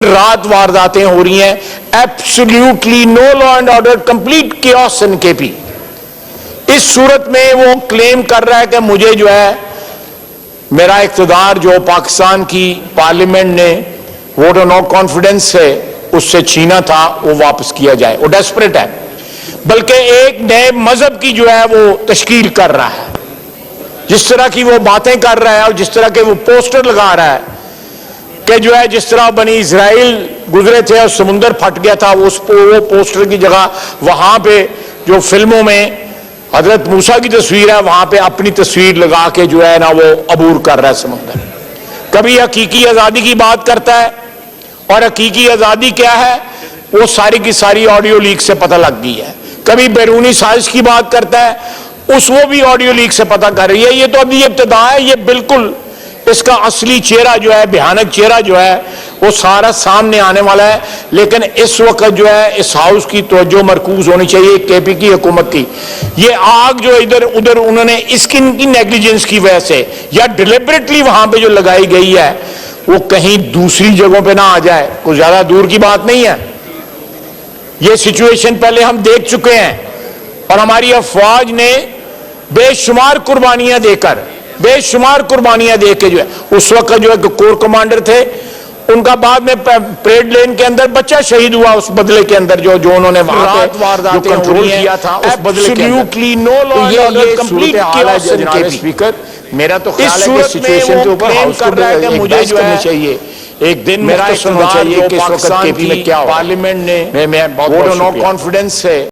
رات وارداتیں ہو رہی ہیں. Absolutely no law and order, complete chaos in K P. اس صورت میں وہ کلیم کر رہا ہے کہ مجھے جو ہے میرا اقتدار جو پاکستان کی پارلیمنٹ نے ووٹ آف نو کانفیڈنس سے اس سے چھینا تھا وہ واپس کیا جائے. وہ ڈیسپریٹ ہے, بلکہ ایک نئے مذہب کی جو ہے وہ تشکیل کر رہا ہے. جس طرح کی وہ باتیں کر رہا ہے اور جس طرح کے وہ پوسٹر لگا رہا ہے کہ جو ہے جس طرح بنی اسرائیل گزرے تھے اور سمندر پھٹ گیا تھا, وہ پوسٹر کی جگہ وہاں پہ جو فلموں میں حضرت موسیٰ کی تصویر ہے وہاں پہ اپنی تصویر لگا کے جو ہے نا وہ عبور کر رہا ہے سمندر. کبھی حقیقی آزادی کی بات کرتا ہے, اور حقیقی آزادی کیا ہے وہ ساری کی ساری آڈیو لیک سے پتہ لگ گئی ہے. کبھی بیرونی سازش کی بات کرتا ہے, وہ بھی آڈیو لیک سے پتہ کر رہی ہے. یہ تو ابھی ابتدا ہے, یہ بالکل اس کا اصلی چہرہ جو ہے, بھیانک چہرہ جو ہے وہ سارا سامنے آنے والا ہے. لیکن اس وقت جو ہے اس ہاؤس کی توجہ مرکوز ہونی چاہیے کے پی کی حکومت کی. یہ آگ جو ادھر ادھر انہوں نے اس کی نیگلیجنس کی وجہ سے یا ڈیلیبریٹلی وہاں پہ جو لگائی گئی ہے وہ کہیں دوسری جگہوں پہ نہ آ جائے. کوئی زیادہ دور کی بات نہیں ہے. یہ سچویشن پہلے ہم دیکھ چکے ہیں, اور ہماری افواج نے بے شمار قربانیاں دے کے جو ہے اس وقت جو ہے کور کمانڈر تھے ان کا بعد میں پریڈ لین کے اندر بچہ شہید ہوا اس بدلے کے اندر جو انہوں نے وہاں پہ جو کنٹرول کیا تھا اس بدلے کے اندر. یہ کمپلیٹ کیوس ان کے سپیکر. میرا تو خیال ہے کہ سچویشن کے اوپر ہاؤس کو ایڈوائز کرنی چاہیے. ایک دن میرا سننا چاہیے کہ اس وقت کے پی میں کیا ہو. پارلیمنٹ نے ووٹ آف نو کانفیڈنس سے